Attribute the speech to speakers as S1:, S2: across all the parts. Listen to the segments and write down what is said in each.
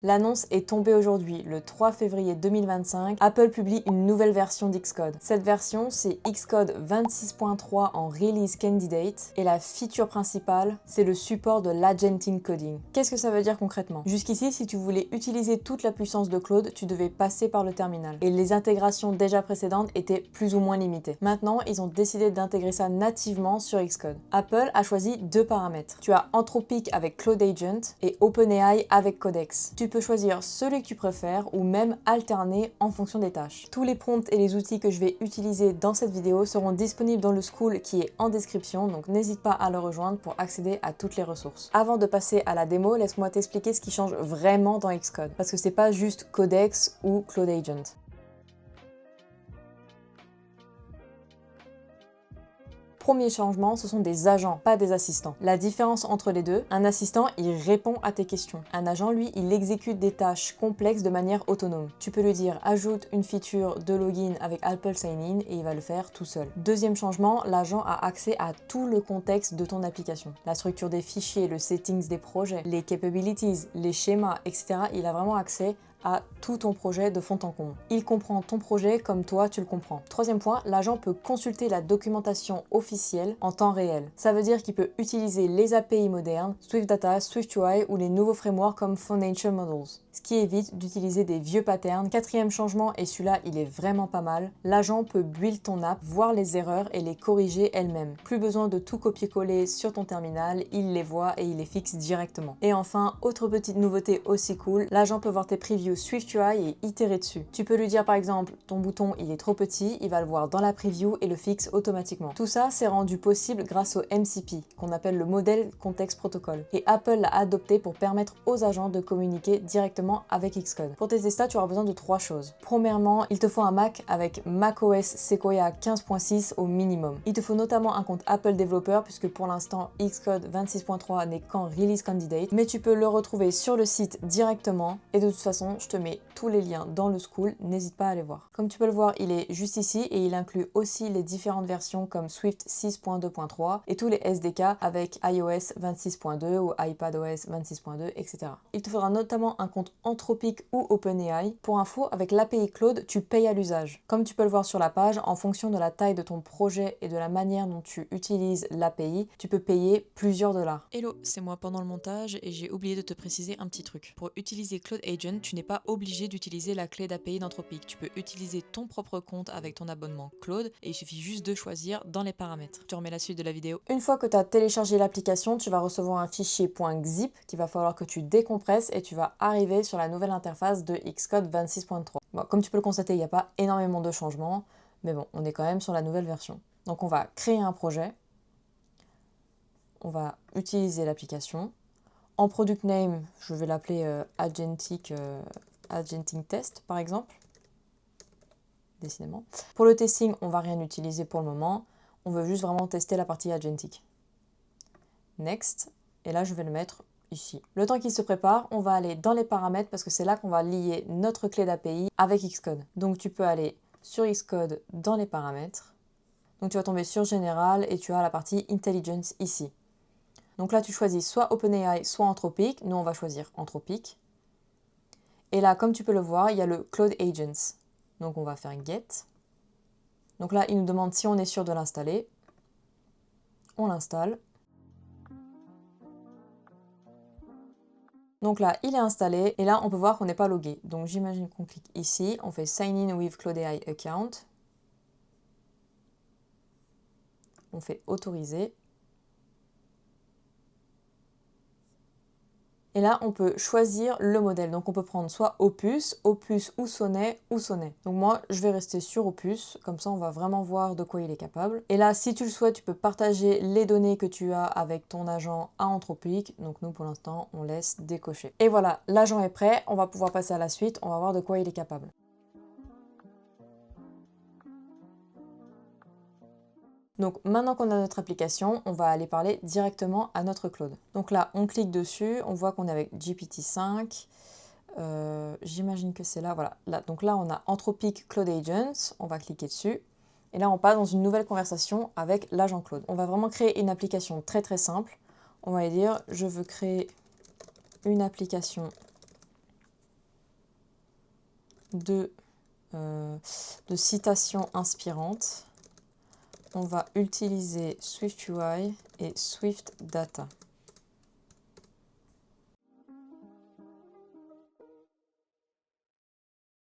S1: L'annonce est tombée aujourd'hui, le 3 février 2025, Apple publie une nouvelle version d'Xcode. Cette version, c'est Xcode 26.3 en Release Candidate, et la feature principale, c'est le support de l'Agentic Coding. Qu'est-ce que ça veut dire concrètement? Jusqu'ici, si tu voulais utiliser toute la puissance de Claude, tu devais passer par le terminal, et les intégrations déjà précédentes étaient plus ou moins limitées. Maintenant, ils ont décidé d'intégrer ça nativement sur Xcode. Apple a choisi deux paramètres. Tu as Anthropic avec Claude Agent et OpenAI avec Codex. Tu peux choisir celui que tu préfères ou même alterner en fonction des tâches. Tous les prompts et les outils que je vais utiliser dans cette vidéo seront disponibles dans le School qui est en description, donc n'hésite pas à le rejoindre pour accéder à toutes les ressources. Avant de passer à la démo, laisse-moi t'expliquer ce qui change vraiment dans Xcode, parce que c'est pas juste Codex ou Claude Agent. Premier changement, ce sont des agents, pas des assistants. La différence entre les deux, un assistant, il répond à tes questions. Un agent, lui, il exécute des tâches complexes de manière autonome. Tu peux lui dire, ajoute une feature de login avec Apple Sign-in et il va le faire tout seul. Deuxième changement, l'agent a accès à tout le contexte de ton application. La structure des fichiers, le settings des projets, les capabilities, les schémas, etc. Il a vraiment accès à tout ton projet de fond en comble. Il comprend ton projet comme toi tu le comprends. Troisième point, l'agent peut consulter la documentation officielle en temps réel. Ça veut dire qu'il peut utiliser les API modernes, Swift Data, SwiftUI ou les nouveaux frameworks comme Foundation Models, ce qui évite d'utiliser des vieux patterns. Quatrième changement, et celui-là il est vraiment pas mal, l'agent peut build ton app, voir les erreurs et les corriger elle-même. Plus besoin de tout copier-coller sur ton terminal, il les voit et il les fixe directement. Et enfin, autre petite nouveauté aussi cool, l'agent peut voir tes previews SwiftUI et itérer dessus. Tu peux lui dire par exemple, ton bouton il est trop petit, il va le voir dans la preview et le fixe automatiquement. Tout ça c'est rendu possible grâce au MCP, qu'on appelle le Model Context Protocol. Et Apple l'a adopté pour permettre aux agents de communiquer directement avec Xcode. Pour tester ça, tu auras besoin de trois choses. Premièrement, il te faut un Mac avec macOS Sequoia 15.6 au minimum. Il te faut notamment un compte Apple Developer puisque pour l'instant Xcode 26.3 n'est qu'en Release Candidate, mais tu peux le retrouver sur le site directement et de toute façon, je te mets tous les liens dans le School, n'hésite pas à aller voir. Comme tu peux le voir, il est juste ici et il inclut aussi les différentes versions comme Swift 6.2.3 et tous les SDK avec iOS 26.2 ou iPadOS 26.2, etc. Il te faudra notamment un compte Anthropic ou OpenAI. Pour info, avec l'API Claude, tu payes à l'usage. Comme tu peux le voir sur la page, en fonction de la taille de ton projet et de la manière dont tu utilises l'API, tu peux payer plusieurs dollars.
S2: Hello, c'est moi pendant le montage et j'ai oublié de te préciser un petit truc. Pour utiliser Claude Agent, tu n'es pas obligé d'utiliser la clé d'API d'Anthropic. Tu peux utiliser ton propre compte avec ton abonnement Claude et il suffit juste de choisir dans les paramètres. Je te remets la suite de la vidéo.
S1: Une fois que tu as téléchargé l'application, tu vas recevoir un fichier .zip qu'il va falloir que tu décompresses et tu vas arriver sur la nouvelle interface de Xcode 26.3. Bon, comme tu peux le constater, il n'y a pas énormément de changements, mais bon, on est quand même sur la nouvelle version. Donc on va créer un projet. On va utiliser l'application. En product name, je vais l'appeler Agentic Test par exemple. Décidément. Pour le testing, on va rien utiliser pour le moment. On veut juste vraiment tester la partie Agentic. Next. Et là, je vais le mettre ici. Le temps qu'il se prépare, on va aller dans les paramètres parce que c'est là qu'on va lier notre clé d'API avec Xcode. Donc tu peux aller sur Xcode dans les paramètres. Donc tu vas tomber sur Général et tu as la partie Intelligence ici. Donc là, tu choisis soit OpenAI, soit Anthropic. Nous, on va choisir Anthropic. Et là, comme tu peux le voir, il y a le Claude Agents. Donc, on va faire Get. Donc là, il nous demande si on est sûr de l'installer. On l'installe. Donc là, il est installé. Et là, on peut voir qu'on n'est pas logué. Donc, j'imagine qu'on clique ici. On fait Sign in with Claude AI account. On fait Autoriser. Et là, on peut choisir le modèle. Donc, on peut prendre soit Opus, Opus ou Sonnet ou Sonnet. Donc, moi, je vais rester sur Opus. Comme ça, on va vraiment voir de quoi il est capable. Et là, si tu le souhaites, tu peux partager les données que tu as avec ton agent à Anthropic. Donc, nous, pour l'instant, on laisse décocher. Et voilà, l'agent est prêt. On va pouvoir passer à la suite. On va voir de quoi il est capable. Donc maintenant qu'on a notre application, on va aller parler directement à notre Claude. Donc là, on clique dessus, on voit qu'on est avec GPT-5. J'imagine que c'est là, voilà. Là, donc là, on a Anthropic Claude Agents, on va cliquer dessus. Et là, on passe dans une nouvelle conversation avec l'agent Claude. On va vraiment créer une application très très simple. On va dire, je veux créer une application de citations inspirantes, on va utiliser SwiftUI et Swift Data.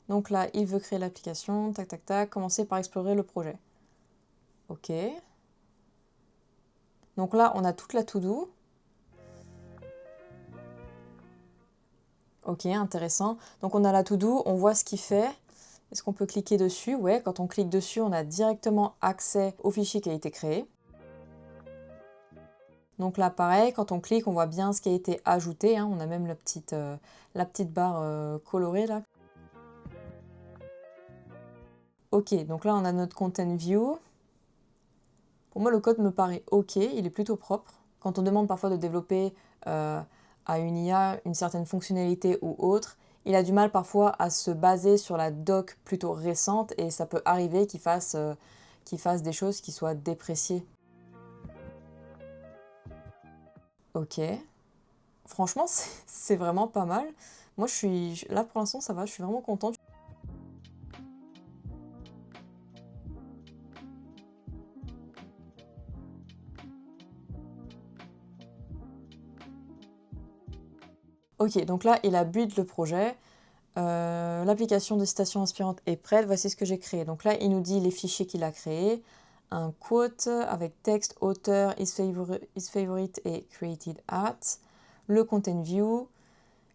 S1: Donc là, il veut créer l'application, tac tac tac, commencer par explorer le projet. Ok. Donc là, on a toute la to-do. Ok, intéressant. Donc on a la to-do, on voit ce qu'il fait. Est-ce qu'on peut cliquer dessus? Ouais, quand on clique dessus, on a directement accès au fichier qui a été créé. Donc là, pareil, quand on clique, on voit bien ce qui a été ajouté, hein. On a même la petite barre colorée là. Ok, donc là, on a notre Content View. Pour moi, le code me paraît ok, il est plutôt propre. Quand on demande parfois de développer à une IA une certaine fonctionnalité ou autre, il a du mal parfois à se baser sur la doc plutôt récente et ça peut arriver qu'il fasse des choses qui soient dépréciées. Ok. Franchement, c'est vraiment pas mal. Moi, là pour l'instant, ça va, je suis vraiment contente. Ok, donc là, il a build le projet. L'application de citation inspirante est prête. Voici ce que j'ai créé. Donc là, il nous dit les fichiers qu'il a créés. Un quote avec texte, auteur, his favorite et created at. Le content view.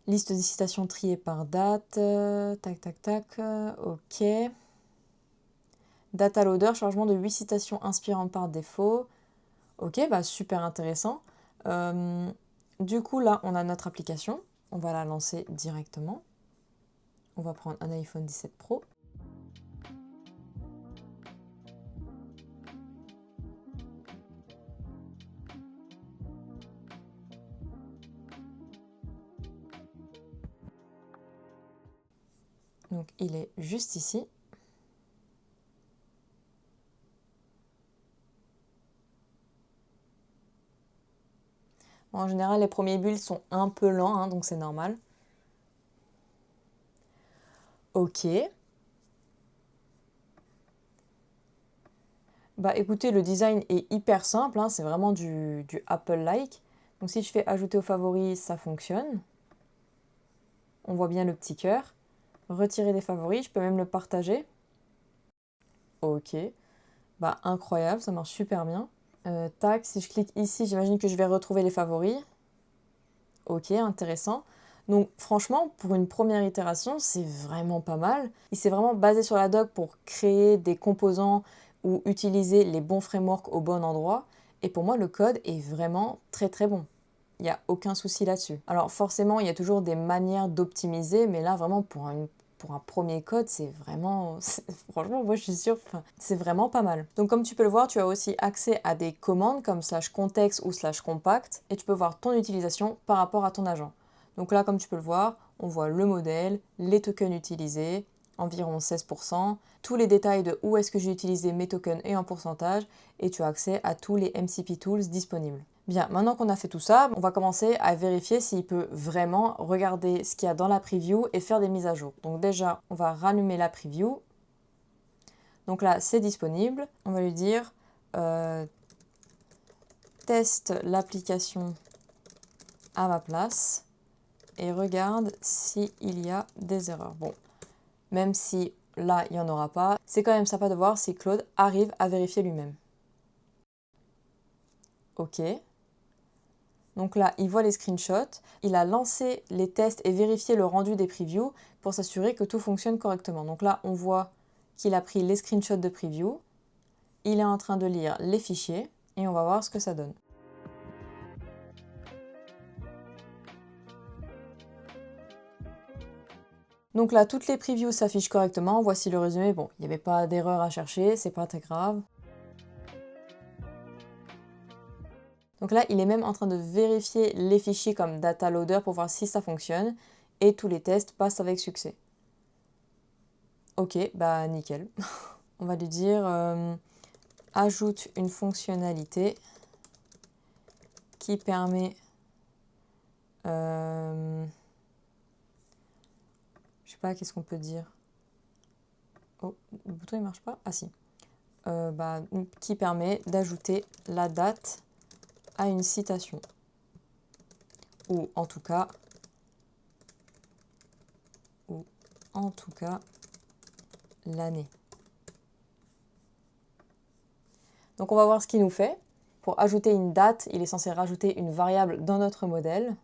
S1: Liste des citations triées par date. Tac, tac, tac. Ok. Data loader, chargement de 8 citations inspirantes par défaut. Ok, bah super intéressant. Du coup, là, on a notre application. On va la lancer directement. On va prendre un iPhone 17 Pro. Donc il est juste ici. En général, les premiers builds sont un peu lents, hein, donc c'est normal. Ok. Bah écoutez, le design est hyper simple, hein, c'est vraiment du Apple-like. Donc si je fais ajouter aux favoris, ça fonctionne. On voit bien le petit cœur. Retirer des favoris, je peux même le partager. Ok. Bah incroyable, ça marche super bien. Tac, si je clique ici, j'imagine que je vais retrouver les favoris. Ok, intéressant. Donc franchement, pour une première itération, c'est vraiment pas mal. Il s'est vraiment basé sur la doc pour créer des composants ou utiliser les bons frameworks au bon endroit. Et pour moi, le code est vraiment très très bon. Il n'y a aucun souci là-dessus. Alors forcément, il y a toujours des manières d'optimiser, mais là vraiment pour un premier code, c'est vraiment... Franchement, moi je suis sûre, c'est vraiment pas mal. Donc comme tu peux le voir, tu as aussi accès à des commandes comme /context ou /compact et tu peux voir ton utilisation par rapport à ton agent. Donc là, comme tu peux le voir, on voit le modèle, les tokens utilisés, environ 16%, tous les détails de où est-ce que j'ai utilisé mes tokens et en pourcentage, et tu as accès à tous les MCP tools disponibles. Bien, maintenant qu'on a fait tout ça, on va commencer à vérifier s'il peut vraiment regarder ce qu'il y a dans la preview et faire des mises à jour. Donc déjà, on va rallumer la preview. Donc là, c'est disponible. On va lui dire teste l'application à ma place et regarde s'il y a des erreurs. Bon, même si là, il n'y en aura pas, c'est quand même sympa de voir si Claude arrive à vérifier lui-même. Ok. Donc là, il voit les screenshots, il a lancé les tests et vérifié le rendu des previews pour s'assurer que tout fonctionne correctement. Donc là, on voit qu'il a pris les screenshots de preview, il est en train de lire les fichiers et on va voir ce que ça donne. Donc là, toutes les previews s'affichent correctement. Voici le résumé. Bon, il n'y avait pas d'erreur à chercher, c'est pas très grave. Donc là, il est même en train de vérifier les fichiers comme data loader pour voir si ça fonctionne et tous les tests passent avec succès. Ok, bah nickel. On va lui dire ajoute une fonctionnalité qui permet je sais pas, qu'est-ce qu'on peut dire? le bouton il marche pas? Ah si. Qui permet d'ajouter la date à une citation. Ou en tout cas l'année. Donc on va voir ce qu'il nous fait. Pour ajouter une date, il est censé rajouter une variable dans notre modèle.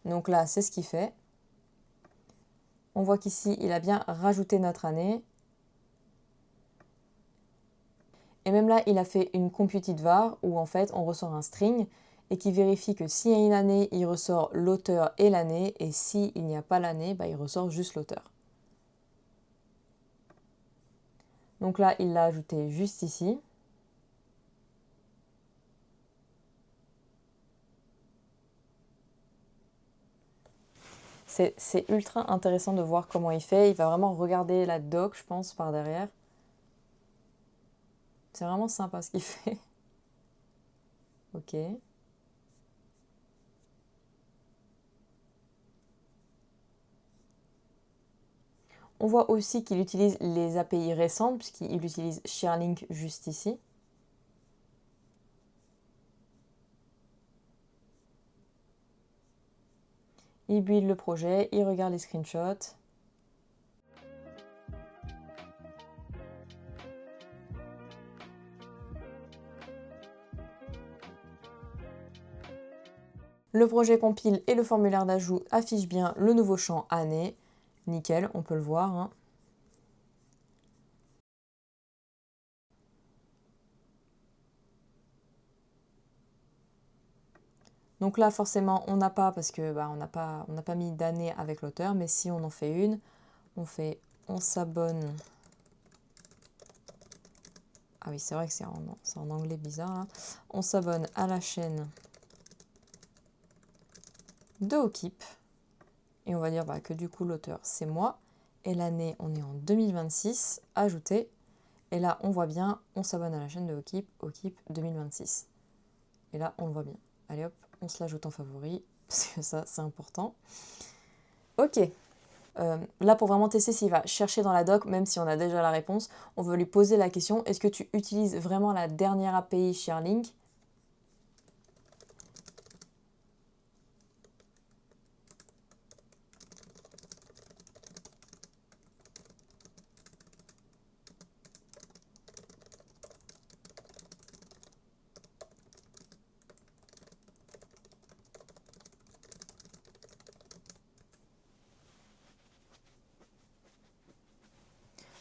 S1: Donc là, c'est ce qu'il fait. On voit qu'ici, il a bien rajouté notre année. Et même là, il a fait une computed var où en fait, on ressort un string et qui vérifie que s'il y a une année, il ressort l'auteur et l'année. Et s'il n'y a pas l'année, il ressort juste l'auteur. Donc là, il l'a ajouté juste ici. C'est ultra intéressant de voir comment il fait. Il va vraiment regarder la doc, je pense, par derrière. C'est vraiment sympa ce qu'il fait. Ok. On voit aussi qu'il utilise les API récentes, puisqu'il utilise ShareLink juste ici. Il build le projet, il regarde les screenshots. Le projet compile et le formulaire d'ajout affiche bien le nouveau champ année. Nickel, on peut le voir, hein. Donc là, forcément, on n'a pas, parce que on n'a pas mis d'année avec l'auteur, mais si on en fait une, on s'abonne. Ah oui, c'est vrai que c'est en anglais bizarre, là. On s'abonne à la chaîne de Okip. Et on va dire que du coup, l'auteur, c'est moi. Et l'année, on est en 2026, ajouté. Et là, on voit bien, on s'abonne à la chaîne de Okip, Okip 2026. Et là, on le voit bien. Allez hop, on se l'ajoute en favori, parce que ça, c'est important. Ok. Là, pour vraiment tester s'il va chercher dans la doc, même si on a déjà la réponse, on veut lui poser la question, est-ce que tu utilises vraiment la dernière API ShareLink?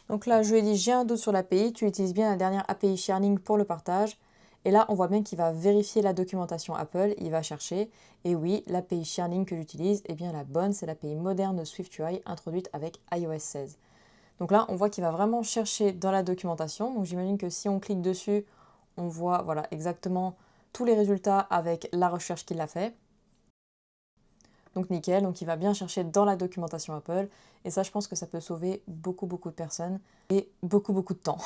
S1: Donc là, je lui ai dit, j'ai un doute sur l'API, tu utilises bien la dernière API ShareLink pour le partage. Et là, on voit bien qu'il va vérifier la documentation Apple, il va chercher. Et oui, l'API ShareLink que j'utilise est bien la bonne, c'est l'API moderne de SwiftUI introduite avec iOS 16. Donc là, on voit qu'il va vraiment chercher dans la documentation. Donc j'imagine que si on clique dessus, on voit exactement tous les résultats avec la recherche qu'il a fait. Donc nickel, donc il va bien chercher dans la documentation Apple. Et ça, je pense que ça peut sauver beaucoup de personnes et beaucoup de temps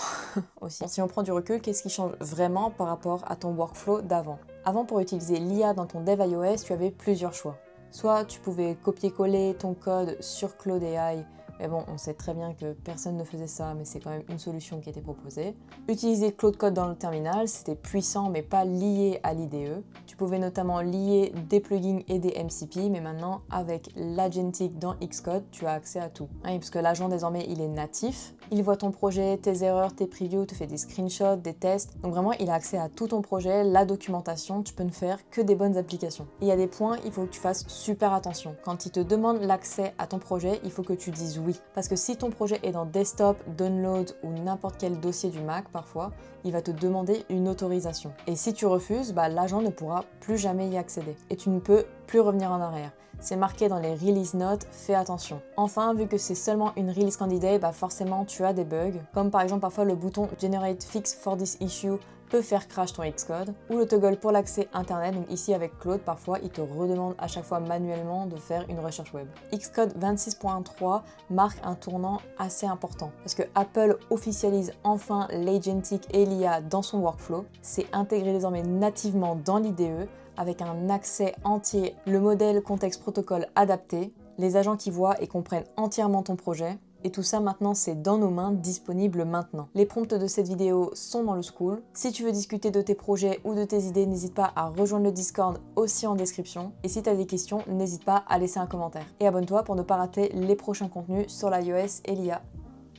S1: aussi. Si on prend du recul, qu'est-ce qui change vraiment par rapport à ton workflow d'avant? Avant, pour utiliser l'IA dans ton dev iOS, tu avais plusieurs choix. Soit tu pouvais copier-coller ton code sur Claude AI, mais bon, on sait très bien que personne ne faisait ça, mais c'est quand même une solution qui était proposée. Utiliser Claude Code dans le terminal, c'était puissant, mais pas lié à l'IDE. Tu pouvais notamment lier des plugins et des MCP, mais maintenant, avec l'Agentic dans Xcode, tu as accès à tout. Oui, parce que l'agent, désormais, il est natif. Il voit ton projet, tes erreurs, tes previews, te fait des screenshots, des tests. Donc vraiment, il a accès à tout ton projet, la documentation. Tu peux ne faire que des bonnes applications. Et il y a des points, il faut que tu fasses super attention. Quand il te demande l'accès à ton projet, il faut que tu dises oui. Parce que si ton projet est dans Desktop, Download ou n'importe quel dossier du Mac, parfois, il va te demander une autorisation. Et si tu refuses, l'agent ne pourra plus jamais y accéder. Et tu ne peux plus revenir en arrière. C'est marqué dans les release notes, fais attention. Enfin, vu que c'est seulement une release candidate, forcément tu as des bugs, comme par exemple parfois le bouton Generate Fix for this issue peut faire crash ton Xcode, ou le toggle pour l'accès internet, donc ici avec Claude, parfois il te redemande à chaque fois manuellement de faire une recherche web. Xcode 26.3 marque un tournant assez important, parce que Apple officialise enfin l'Agentic et l'IA dans son workflow, c'est intégré désormais nativement dans l'IDE, avec un accès entier, le modèle contexte protocole adapté, les agents qui voient et comprennent entièrement ton projet. Et tout ça maintenant c'est dans nos mains, disponible maintenant. Les prompts de cette vidéo sont dans le school. Si tu veux discuter de tes projets ou de tes idées, n'hésite pas à rejoindre le Discord aussi en description. Et si tu as des questions, n'hésite pas à laisser un commentaire. Et abonne-toi pour ne pas rater les prochains contenus sur l'iOS et l'IA.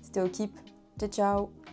S1: C'était Okip, ciao ciao.